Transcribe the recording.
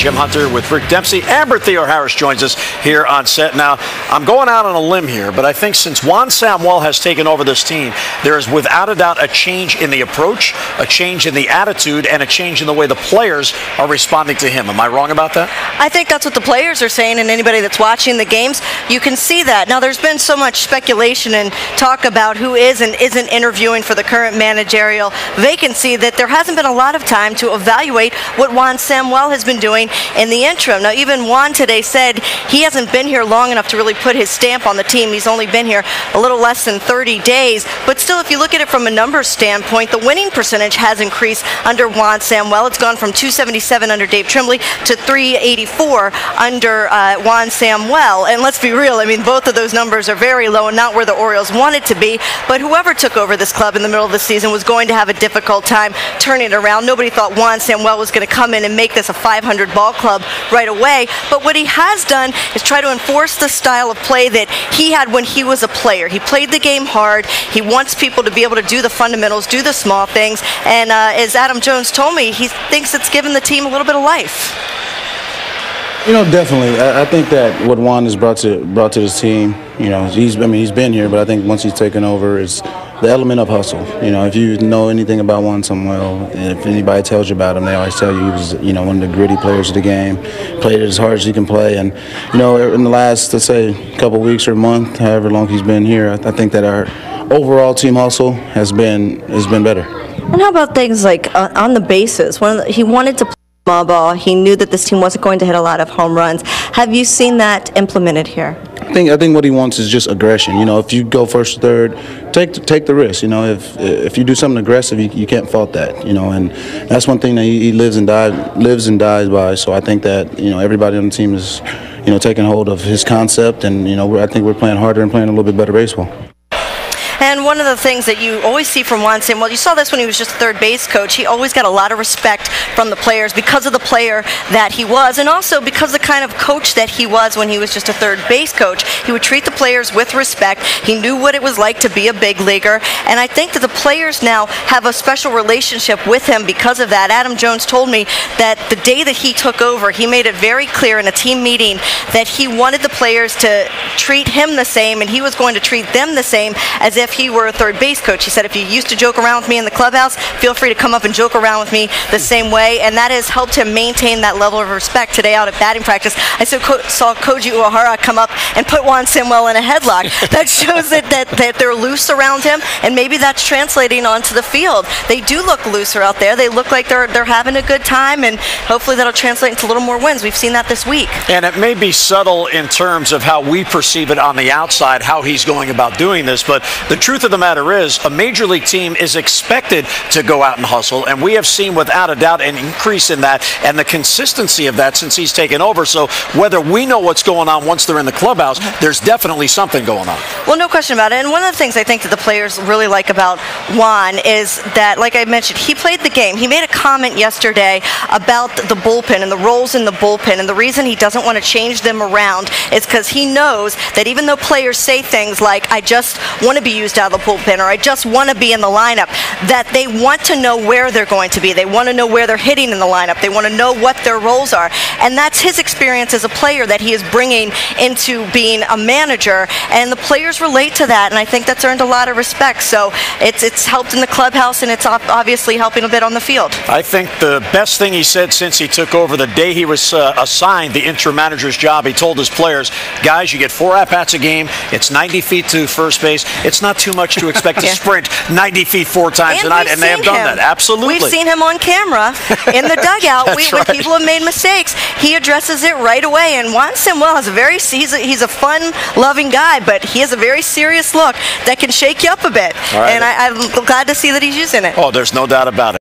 Jim Hunter with Rick Dempsey. Amber Theo Harris joins us here on set. Now, I'm going out on a limb here, but I think since Juan Samuel has taken over this team, there is without a doubt a change in the approach, a change in the attitude, and a change in the way the players are responding to him. Am I wrong about that? I think that's what the players are saying, and anybody that's watching the games, you can see that. Now, there's been so much speculation and talk about who is and isn't interviewing for the current managerial vacancy that there hasn't been a lot of time to evaluate what Juan Samuel has been doing in the interim. Now, even Juan today said he hasn't been here long enough to really put his stamp on the team. He's only been here a little less than 30 days. But still, if you look at it from a numbers standpoint, the winning percentage has increased under Juan Samuel. It's gone from 277 under Dave Trimley to 384 under Juan Samuel. And let's be real, I mean, both of those numbers are very low and not where the Orioles want it to be. But whoever took over this club in the middle of the season was going to have a difficult time turning it around. Nobody thought Juan Samuel was going to come in and make this a 500 ball club right away. But what he has done is try to enforce the style of play that he had when he was a player. He played the game hard. He wants people to be able to do the fundamentals, do the small things. And as Adam Jones told me, he thinks it's given the team a little bit of life. You know, definitely. I think that what Juan has brought to this team, you know, he's been here, but I think once he's taken over, it's the element of hustle. You know, if you know anything about Juan Samuel, if anybody tells you about him, they always tell you he was, you know, one of the gritty players of the game, played it as hard as he can play. And, you know, in the last, let's say, couple weeks or month, however long he's been here, I think that our overall team hustle has been better. And how about things like on the bases? He wanted to play small ball. He knew that this team wasn't going to hit a lot of home runs. Have you seen that implemented here? I think what he wants is just aggression. You know, if you go first or third, take the risk. You know, if you do something aggressive, you can't fault that. You know, and that's one thing that he lives and dies by. So I think that, you know, everybody on the team is, you know, taking hold of his concept, and, you know, I think we're playing harder and playing a little bit better baseball. And one of the things that you always see from Juan Samuel, you saw this when he was just a third base coach, he always got a lot of respect from the players because of the player that he was, and also because of the kind of coach that he was when he was just a third base coach. He would treat the players with respect. He knew what it was like to be a big leaguer, and I think that the players now have a special relationship with him because of that. Adam Jones told me that the day that he took over, he made it very clear in a team meeting that he wanted the players to treat him the same, and he was going to treat them the same as if he were a third base coach. He said, if you used to joke around with me in the clubhouse, feel free to come up and joke around with me the same way, and that has helped him maintain that level of respect. Today out at batting practice, I saw Koji Uehara come up and put Juan Samuel in a headlock. That shows that they're loose around him, and maybe that's translating onto the field. They do look looser out there. They look like they're having a good time, and hopefully that'll translate into a little more wins. We've seen that this week. And it may be subtle in terms of how we perceive it on the outside, how he's going about doing this, but the truth of the matter is a major league team is expected to go out and hustle, and we have seen without a doubt an increase in that and the consistency of that since he's taken over. So whether we know what's going on once they're in the clubhouse, there's definitely something going on. Well, no question about it. And one of the things I think that the players really like about Juan is that, like I mentioned, he played the game. He made a comment yesterday about the bullpen and the roles in the bullpen, and the reason he doesn't want to change them around is because he knows that even though players say things like, I just want to be used out of the bullpen, or I just want to be in the lineup, that they want to know where they're going to be. They want to know where they're hitting in the lineup. They want to know what their roles are. And that's his experience as a player that he is bringing into being a manager. And the players relate to that, and I think that's earned a lot of respect. So it's helped in the clubhouse, and it's obviously helping a bit on the field. I think the best thing he said since he took over, the day he was assigned the interim manager's job, he told his players, guys, you get 4 at-bats a game. It's 90 feet to first base. It's not too much to expect to sprint 90 feet 4 times a night, and they have done that. Absolutely. We've seen him on camera in the dugout. When people have made mistakes, he addresses it right away. And Juan Samuel has he's a fun-loving guy, but he has a very serious look that can shake you up a bit. And I'm glad to see that he's using it. Oh, there's no doubt about it.